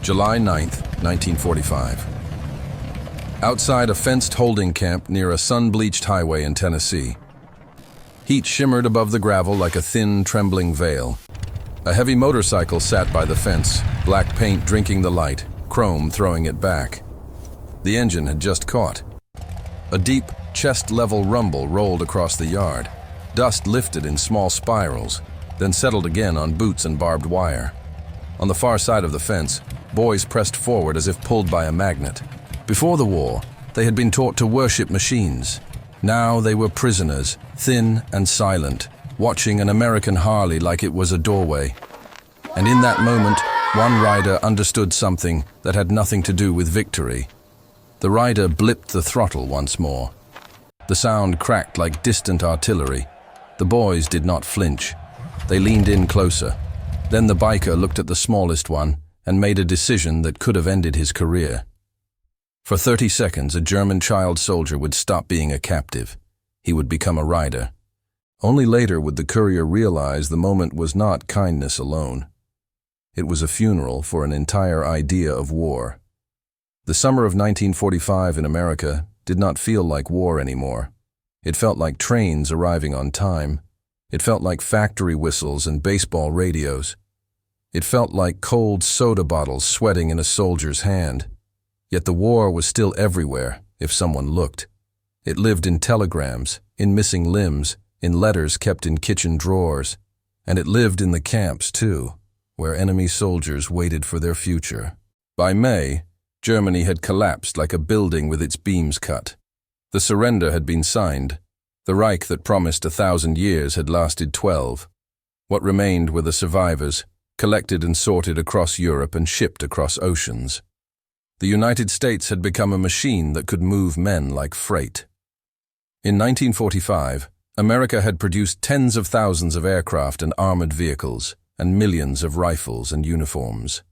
July 9, 1945. Outside a fenced holding camp near a sun-bleached highway in Tennessee. Heat shimmered above the gravel like a thin, trembling veil. A heavy motorcycle sat by the fence, black paint drinking the light, chrome throwing it back. The engine had just caught. A deep, chest-level rumble rolled across the yard. Dust lifted in small spirals, then settled again on boots and barbed wire. On the far side of the fence, boys pressed forward as if pulled by a magnet. Before the war, they had been taught to worship machines. Now they were prisoners, thin and silent, watching an American Harley like it was a doorway. And in that moment, one rider understood something that had nothing to do with victory. The rider blipped the throttle once more. The sound cracked like distant artillery. The boys did not flinch. They leaned in closer. Then the biker looked at the smallest one and made a decision that could have ended his career. For 30 seconds, a German child soldier would stop being a captive. He would become a rider. Only later would the courier realize the moment was not kindness alone. It was a funeral for an entire idea of war. The summer of 1945 in America did not feel like war anymore. It felt like trains arriving on time. It felt like factory whistles and baseball radios. It felt like cold soda bottles sweating in a soldier's hand. Yet the war was still everywhere, if someone looked. It lived in telegrams, in missing limbs, in letters kept in kitchen drawers. And it lived in the camps, too, where enemy soldiers waited for their future. By May, Germany had collapsed like a building with its beams cut. The surrender had been signed. The Reich that promised 1,000 years had lasted 12. What remained were the survivors, collected and sorted across Europe and shipped across oceans. The United States had become a machine that could move men like freight. In 1945, America had produced tens of thousands of aircraft and armored vehicles, and millions of rifles and uniforms.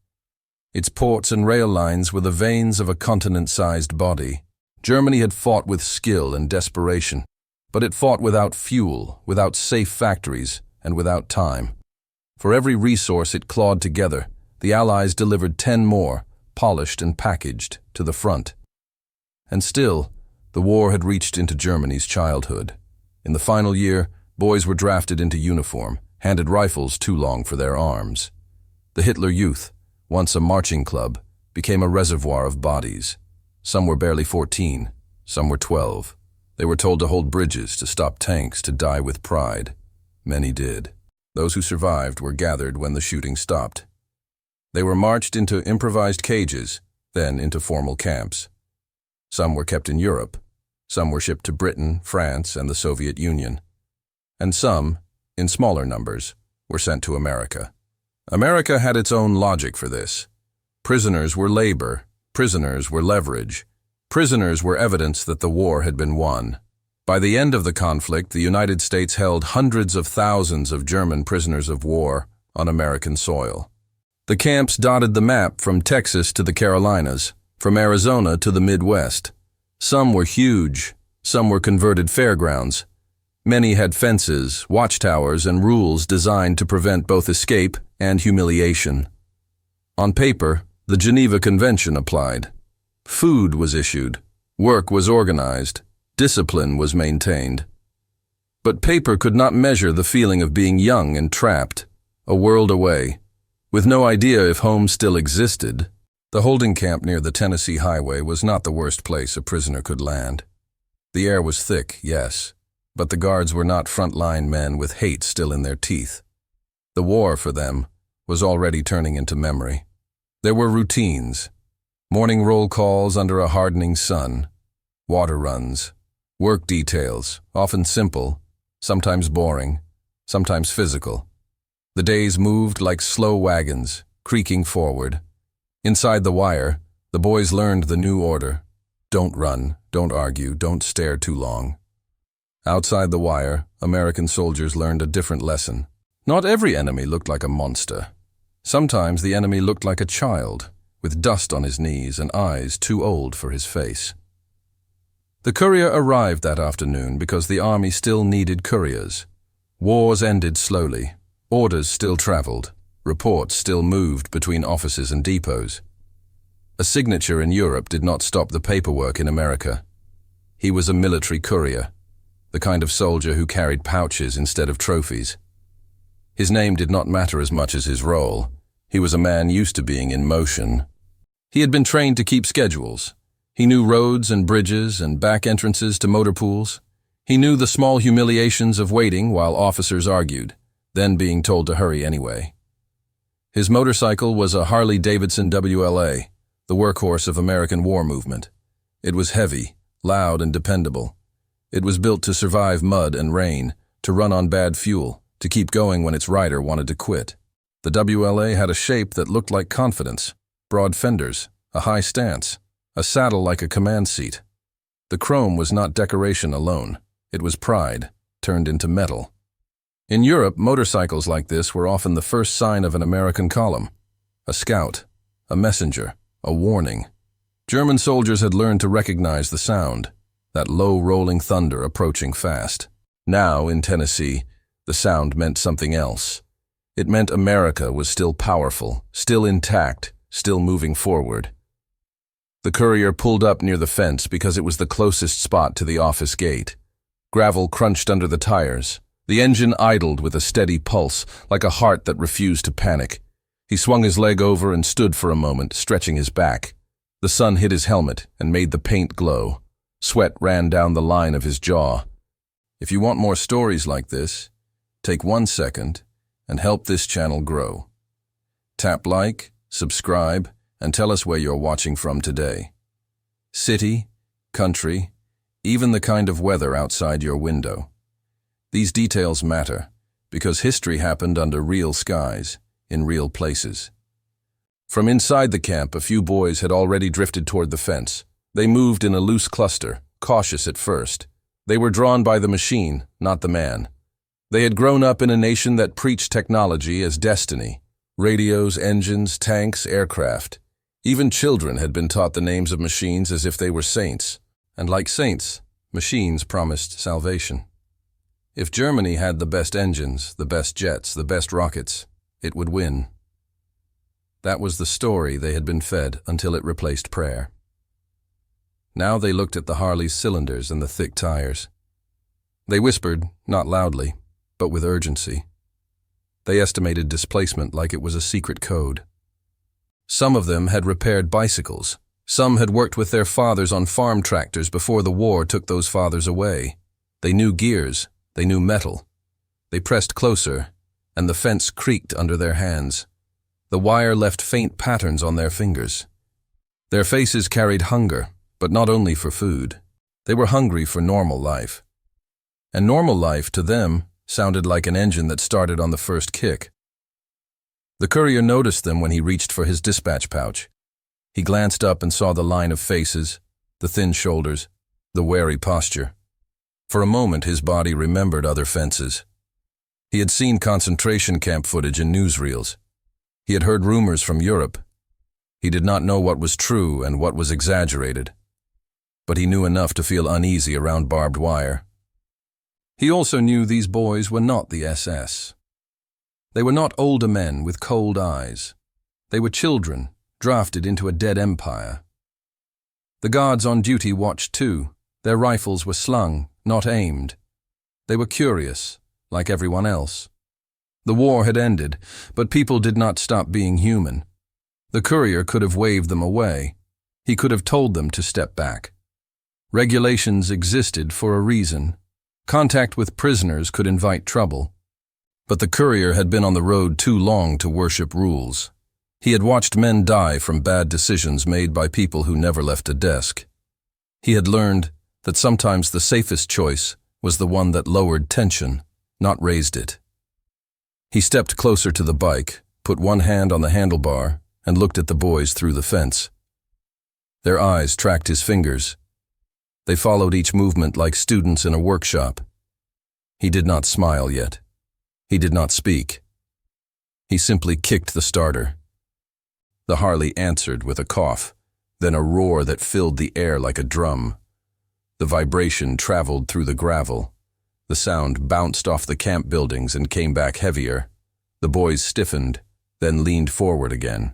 Its ports and rail lines were the veins of a continent-sized body. Germany had fought with skill and desperation, but it fought without fuel, without safe factories, and without time. For every resource it clawed together, the Allies delivered 10 more, polished and packaged, to the front. And still, the war had reached into Germany's childhood. In the final year, boys were drafted into uniform, handed rifles too long for their arms. The Hitler Youth, once a marching club, became a reservoir of bodies. Some were barely 14, some were 12. They were told to hold bridges, to stop tanks, to die with pride. Many did. Those who survived were gathered when the shooting stopped. They were marched into improvised cages, then into formal camps. Some were kept in Europe. Some were shipped to Britain, France, and the Soviet Union. And some, in smaller numbers, were sent to America. America had its own logic for this. Prisoners were labor. Prisoners were leverage. Prisoners were evidence that the war had been won. By the end of the conflict, the United States held hundreds of thousands of German prisoners of war on American soil. The camps dotted the map from Texas to the Carolinas, from Arizona to the Midwest. Some were huge, some were converted fairgrounds. Many had fences, watchtowers, and rules designed to prevent both escape and humiliation. On paper, the Geneva Convention applied. Food was issued, work was organized, discipline was maintained. But paper could not measure the feeling of being young and trapped, a world away, with no idea if home still existed. The holding camp near the Tennessee highway was not the worst place a prisoner could land. The air was thick, yes, but the guards were not front-line men with hate still in their teeth. The war, for them, was already turning into memory. There were routines. Morning roll calls under a hardening sun, water runs, work details, often simple, sometimes boring, sometimes physical. The days moved like slow wagons, creaking forward. Inside the wire, the boys learned the new order. Don't run, don't argue, don't stare too long. Outside the wire, American soldiers learned a different lesson. Not every enemy looked like a monster. Sometimes the enemy looked like a child, with dust on his knees and eyes too old for his face. The courier arrived that afternoon because the army still needed couriers. Wars ended slowly. Orders still traveled. Reports still moved between offices and depots. A signature in Europe did not stop the paperwork in America. He was a military courier, the kind of soldier who carried pouches instead of trophies. His name did not matter as much as his role. He was a man used to being in motion. He had been trained to keep schedules. He knew roads and bridges and back entrances to motor pools. He knew the small humiliations of waiting while officers argued, then being told to hurry anyway. His motorcycle was a Harley-Davidson WLA, the workhorse of American war movement. It was heavy, loud, and dependable. It was built to survive mud and rain, to run on bad fuel, to keep going when its rider wanted to quit. The WLA had a shape that looked like confidence, broad fenders, a high stance, a saddle like a command seat. The chrome was not decoration alone. It was pride, turned into metal. In Europe, motorcycles like this were often the first sign of an American column. A scout, a messenger, a warning. German soldiers had learned to recognize the sound, that low rolling thunder approaching fast. Now, in Tennessee, the sound meant something else. It meant America was still powerful, still intact, still moving forward. The courier pulled up near the fence because it was the closest spot to the office gate. Gravel crunched under the tires. The engine idled with a steady pulse, like a heart that refused to panic. He swung his leg over and stood for a moment, stretching his back. The sun hit his helmet and made the paint glow. Sweat ran down the line of his jaw. If you want more stories like this, take 1 second and help this channel grow. Tap like, subscribe, and tell us where you're watching from today. City, country, even the kind of weather outside your window. These details matter because history happened under real skies, in real places. From inside the camp, a few boys had already drifted toward the fence. They moved in a loose cluster, cautious at first. They were drawn by the machine, not the man. They had grown up in a nation that preached technology as destiny. Radios, engines, tanks, aircraft. Even children had been taught the names of machines as if they were saints. And like saints, machines promised salvation. If Germany had the best engines, the best jets, the best rockets, it would win. That was the story they had been fed until it replaced prayer. Now they looked at the Harley's cylinders and the thick tires. They whispered, not loudly, but with urgency. They estimated displacement like it was a secret code. Some of them had repaired bicycles. Some had worked with their fathers on farm tractors before the war took those fathers away. They knew gears. They knew metal. They pressed closer, and the fence creaked under their hands. The wire left faint patterns on their fingers. Their faces carried hunger, but not only for food. They were hungry for normal life. And normal life, to them, sounded like an engine that started on the first kick. The courier noticed them when he reached for his dispatch pouch. He glanced up and saw the line of faces, the thin shoulders, the wary posture. For a moment, his body remembered other fences. He had seen concentration camp footage in newsreels. He had heard rumors from Europe. He did not know what was true and what was exaggerated, but he knew enough to feel uneasy around barbed wire. He also knew these boys were not the SS. They were not older men with cold eyes. They were children, drafted into a dead empire. The guards on duty watched too. Their rifles were slung, not aimed. They were curious, like everyone else. The war had ended, but people did not stop being human. The courier could have waved them away. He could have told them to step back. Regulations existed for a reason. Contact with prisoners could invite trouble. But the courier had been on the road too long to worship rules. He had watched men die from bad decisions made by people who never left a desk. He had learned that sometimes the safest choice was the one that lowered tension, not raised it. He stepped closer to the bike, put one hand on the handlebar, and looked at the boys through the fence. Their eyes tracked his fingers. They followed each movement like students in a workshop. He did not smile yet. He did not speak. He simply kicked the starter. The Harley answered with a cough, then a roar that filled the air like a drum. The vibration traveled through the gravel. The sound bounced off the camp buildings and came back heavier. The boys stiffened, then leaned forward again.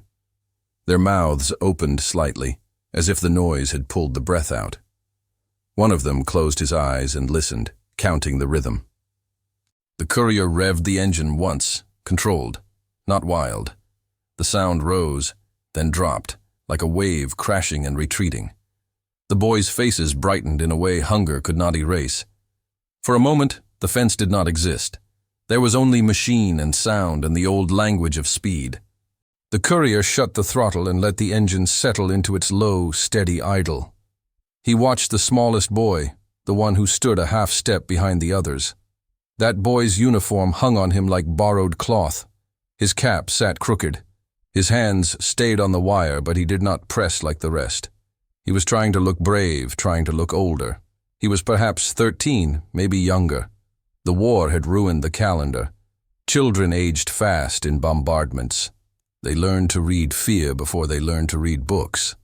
Their mouths opened slightly, as if the noise had pulled the breath out. One of them closed his eyes and listened, counting the rhythm. The courier revved the engine once, controlled, not wild. The sound rose, then dropped, like a wave crashing and retreating. The boys' faces brightened in a way hunger could not erase. For a moment, the fence did not exist. There was only machine and sound and the old language of speed. The courier shut the throttle and let the engine settle into its low, steady idle. He watched the smallest boy, the one who stood a half step behind the others. That boy's uniform hung on him like borrowed cloth. His cap sat crooked. His hands stayed on the wire, but he did not press like the rest. He was trying to look brave, trying to look older. He was perhaps 13, maybe younger. The war had ruined the calendar. Children aged fast in bombardments. They learned to read fear before they learned to read books.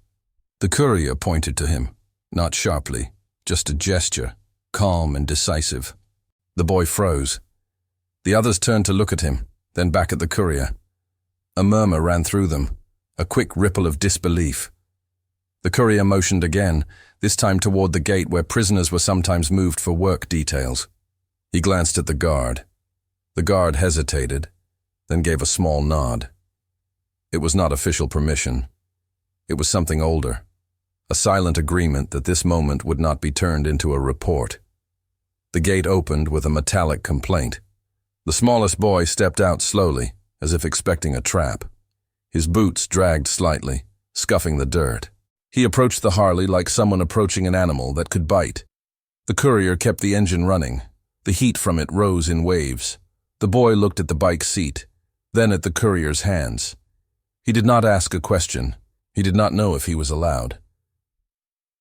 The courier pointed to him, not sharply, just a gesture, calm and decisive. The boy froze. The others turned to look at him, then back at the courier. A murmur ran through them, a quick ripple of disbelief. The courier motioned again, this time toward the gate where prisoners were sometimes moved for work details. He glanced at the guard. The guard hesitated, then gave a small nod. It was not official permission. It was something older, a silent agreement that this moment would not be turned into a report. The gate opened with a metallic complaint. The smallest boy stepped out slowly, as if expecting a trap. His boots dragged slightly, scuffing the dirt. He approached the Harley like someone approaching an animal that could bite. The courier kept the engine running. The heat from it rose in waves. The boy looked at the bike seat, then at the courier's hands. He did not ask a question. He did not know if he was allowed.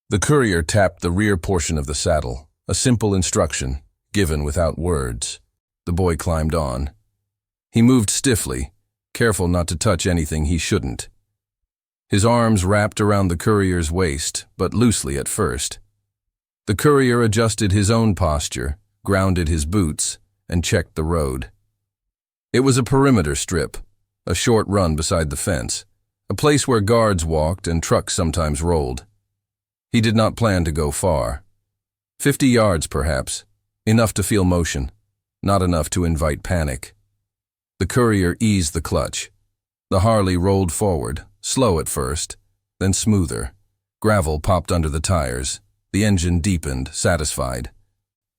The courier tapped the rear portion of the saddle, a simple instruction, given without words. The boy climbed on. He moved stiffly, careful not to touch anything he shouldn't. His arms wrapped around the courier's waist, but loosely at first. The courier adjusted his own posture, grounded his boots, and checked the road. It was a perimeter strip, a short run beside the fence, a place where guards walked and trucks sometimes rolled. He did not plan to go far. 50 yards, perhaps, enough to feel motion, not enough to invite panic. The courier eased the clutch. The Harley rolled forward, slow at first, then smoother. Gravel popped under the tires. The engine deepened, satisfied.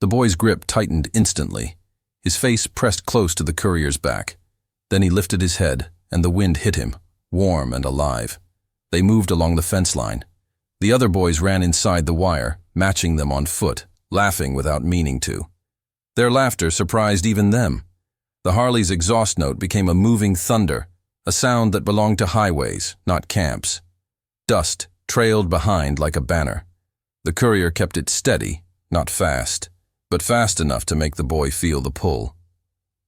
The boy's grip tightened instantly. His face pressed close to the courier's back. Then he lifted his head, and the wind hit him, warm and alive. They moved along the fence line. The other boys ran inside the wire, matching them on foot, laughing without meaning to. Their laughter surprised even them. The Harley's exhaust note became a moving thunder, a sound that belonged to highways, not camps. Dust trailed behind like a banner. The courier kept it steady, not fast, but fast enough to make the boy feel the pull.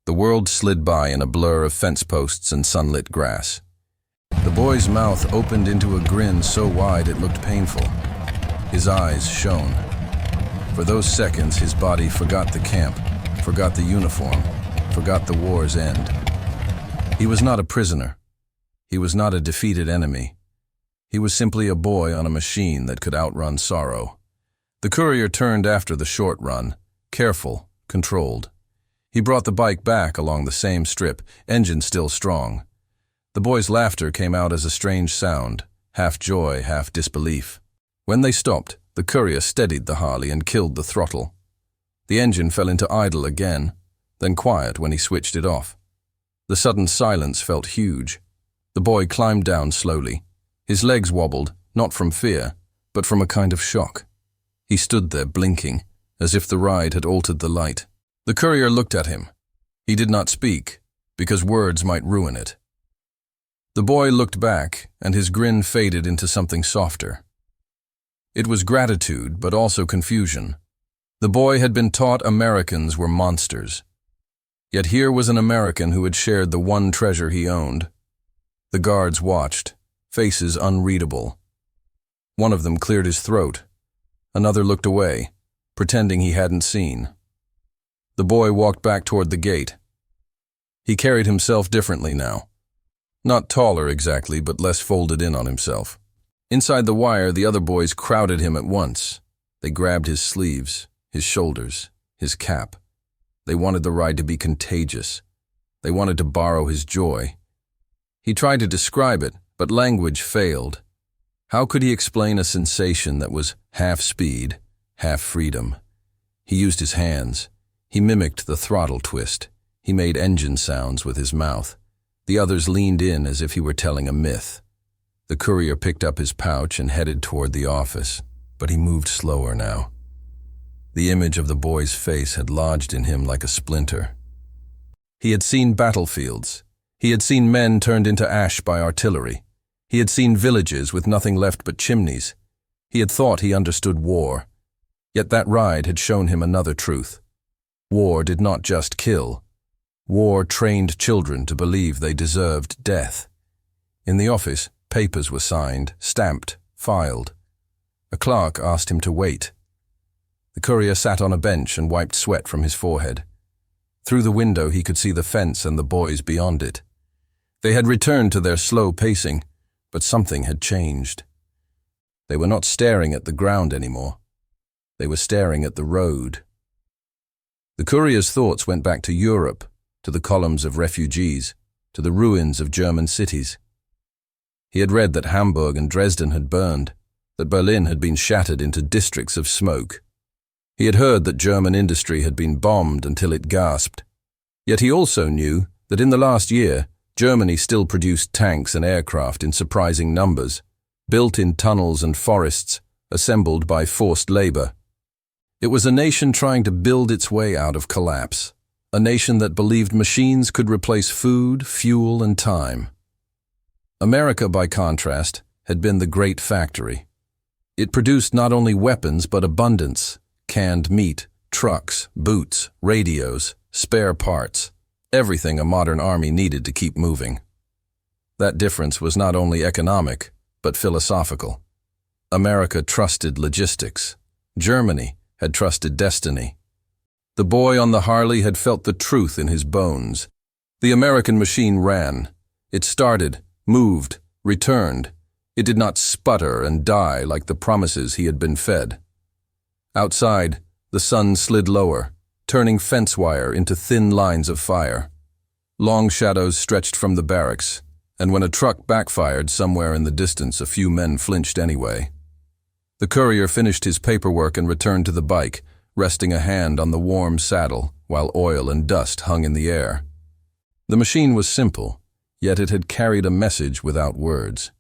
The world slid by in a blur of fence posts and sunlit grass. The boy's mouth opened into a grin so wide it looked painful. His eyes shone. For those seconds, his body forgot the camp, forgot the uniform, forgot the war's end. He was not a prisoner. He was not a defeated enemy. He was simply a boy on a machine that could outrun sorrow. The courier turned after the short run, careful, controlled. He brought the bike back along the same strip, engine still strong. The boy's laughter came out as a strange sound, half joy, half disbelief. When they stopped, the courier steadied the Harley and killed the throttle. The engine fell into idle again, then quiet when he switched it off. The sudden silence felt huge. The boy climbed down slowly. His legs wobbled, not from fear, but from a kind of shock. He stood there blinking, as if the ride had altered the light. The courier looked at him. He did not speak, because words might ruin it. The boy looked back, and his grin faded into something softer. It was gratitude, but also confusion. The boy had been taught Americans were monsters. Yet here was an American who had shared the one treasure he owned. The guards watched, faces unreadable. One of them cleared his throat. Another looked away, pretending he hadn't seen. The boy walked back toward the gate. He carried himself differently now. Not taller exactly, but less folded in on himself. Inside the wire, the other boys crowded him at once. They grabbed his sleeves, his shoulders, his cap. They wanted the ride to be contagious. They wanted to borrow his joy. He tried to describe it, but language failed. How could he explain a sensation that was half speed, half freedom? He used his hands. He mimicked the throttle twist. He made engine sounds with his mouth. The others leaned in as if he were telling a myth. The courier picked up his pouch and headed toward the office, but he moved slower now. The image of the boy's face had lodged in him like a splinter. He had seen battlefields. He had seen men turned into ash by artillery. He had seen villages with nothing left but chimneys. He had thought he understood war. Yet that ride had shown him another truth. War did not just kill. War trained children to believe they deserved death. In the office, papers were signed, stamped, filed. A clerk asked him to wait. The courier sat on a bench and wiped sweat from his forehead. Through the window he could see the fence and the boys beyond it. They had returned to their slow pacing, but something had changed. They were not staring at the ground anymore. They were staring at the road. The courier's thoughts went back to Europe, to the columns of refugees, to the ruins of German cities. He had read that Hamburg and Dresden had burned, that Berlin had been shattered into districts of smoke. He had heard that German industry had been bombed until it gasped. Yet he also knew that in the last year, Germany still produced tanks and aircraft in surprising numbers, built in tunnels and forests, assembled by forced labor. It was a nation trying to build its way out of collapse, a nation that believed machines could replace food, fuel, and time. America, by contrast, had been the great factory. It produced not only weapons but abundance, canned meat, trucks, boots, radios, spare parts, everything a modern army needed to keep moving. That difference was not only economic, but philosophical. America trusted logistics. Germany had trusted destiny. The boy on the Harley had felt the truth in his bones. The American machine ran. It started, moved, returned. It did not sputter and die like the promises he had been fed. Outside, the sun slid lower, turning fence wire into thin lines of fire. Long shadows stretched from the barracks, and when a truck backfired somewhere in the distance, a few men flinched anyway. The courier finished his paperwork and returned to the bike, resting a hand on the warm saddle while oil and dust hung in the air. The machine was simple, yet it had carried a message without words.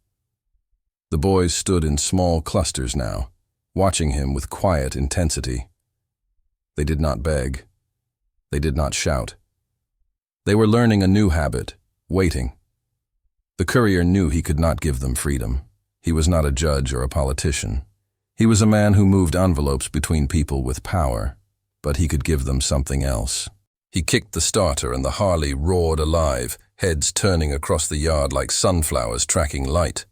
The boys stood in small clusters now, watching him with quiet intensity. They did not beg. They did not shout. They were learning a new habit, waiting. The courier knew he could not give them freedom. He was not a judge or a politician. He was a man who moved envelopes between people with power, but he could give them something else. He kicked the starter and the Harley roared alive, heads turning across the yard like sunflowers tracking light.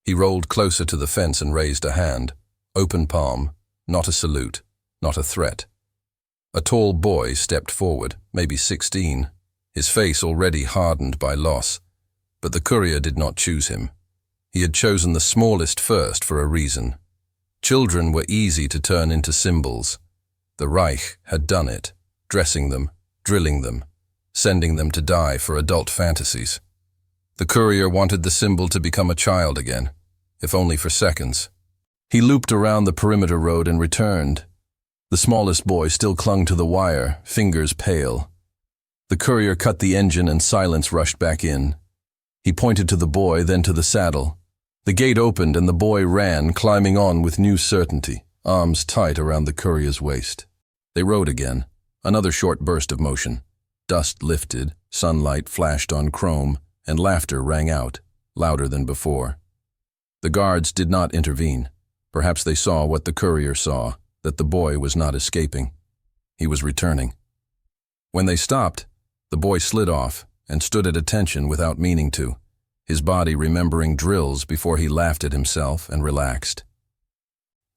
He rolled closer to the fence and raised a hand, open palm, not a salute, not a threat. A tall boy stepped forward, maybe 16, his face already hardened by loss. But the courier did not choose him. He had chosen the smallest first for a reason. Children were easy to turn into symbols. The Reich had done it, dressing them, drilling them, sending them to die for adult fantasies. The courier wanted the symbol to become a child again, if only for seconds. He looped around the perimeter road and returned. The smallest boy still clung to the wire, fingers pale. The courier cut the engine and silence rushed back in. He pointed to the boy, then to the saddle. The gate opened and the boy ran, climbing on with new certainty, arms tight around the courier's waist. They rode again, another short burst of motion. Dust lifted, sunlight flashed on chrome, and laughter rang out, louder than before. The guards did not intervene. Perhaps they saw what the courier saw, that the boy was not escaping. He was returning. When they stopped, the boy slid off and stood at attention without meaning to, his body remembering drills before he laughed at himself and relaxed.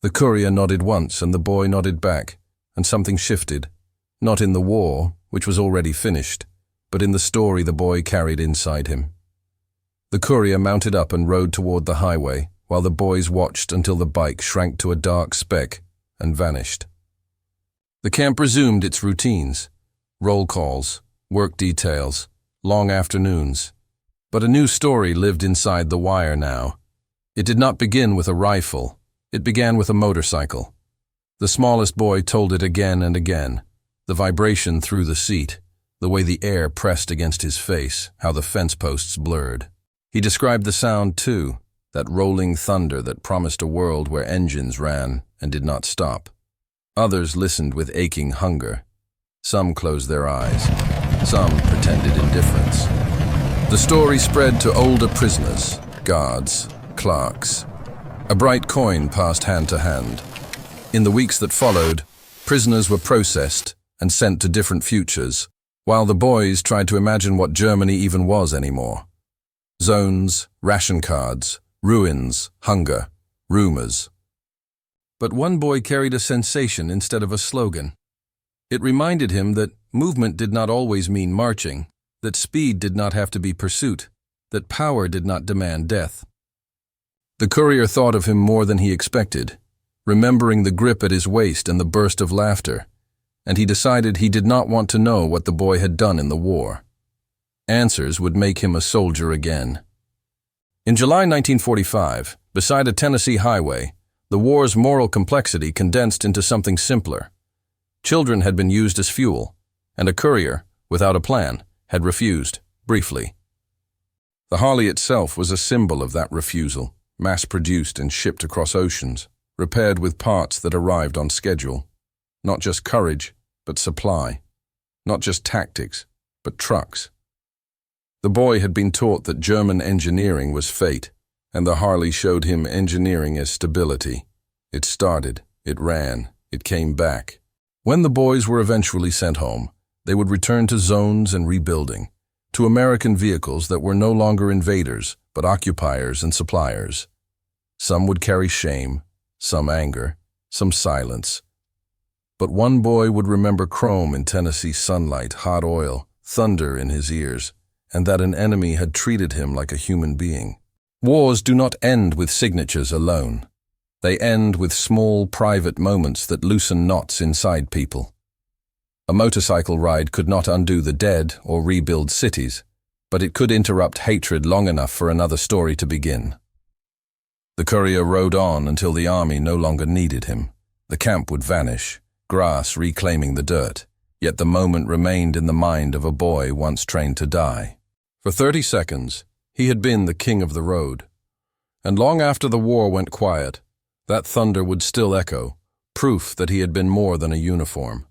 The courier nodded once and the boy nodded back, and something shifted, not in the war, which was already finished, but in the story the boy carried inside him. The courier mounted up and rode toward the highway, while the boys watched until the bike shrank to a dark speck and vanished. The camp resumed its routines: roll calls, work details, long afternoons. But a new story lived inside the wire now. It did not begin with a rifle. It began with a motorcycle. The smallest boy told it again and again. The vibration through the seat, the way the air pressed against his face, how the fence posts blurred. He described the sound too, that rolling thunder that promised a world where engines ran and did not stop. Others listened with aching hunger. Some closed their eyes. Some pretended indifference. The story spread to older prisoners, guards, clerks. A bright coin passed hand to hand. In the weeks that followed, prisoners were processed and sent to different futures, while the boys tried to imagine what Germany even was anymore. Zones, ration cards, ruins, hunger, rumors. But one boy carried a sensation instead of a slogan. It reminded him that movement did not always mean marching, that speed did not have to be pursuit, that power did not demand death. The courier thought of him more than he expected, remembering the grip at his waist and the burst of laughter, and he decided he did not want to know what the boy had done in the war. Answers would make him a soldier again. In July 1945, beside a Tennessee highway, the war's moral complexity condensed into something simpler. Children had been used as fuel, and a courier, without a plan, had refused, briefly. The Harley itself was a symbol of that refusal, mass-produced and shipped across oceans, repaired with parts that arrived on schedule. Not just courage, but supply. Not just tactics, but trucks. The boy had been taught that German engineering was fate, and the Harley showed him engineering as stability. It started, it ran, it came back. When the boys were eventually sent home, they would return to zones and rebuilding, to American vehicles that were no longer invaders, but occupiers and suppliers. Some would carry shame, some anger, some silence. But one boy would remember chrome in Tennessee sunlight, hot oil, thunder in his ears, and that an enemy had treated him like a human being. Wars do not end with signatures alone. They end with small, private moments that loosen knots inside people. A motorcycle ride could not undo the dead or rebuild cities, but it could interrupt hatred long enough for another story to begin. The courier rode on until the army no longer needed him. The camp would vanish, grass reclaiming the dirt, yet the moment remained in the mind of a boy once trained to die. For 30 seconds, he had been the king of the road. And long after the war went quiet, that thunder would still echo, proof that he had been more than a uniform.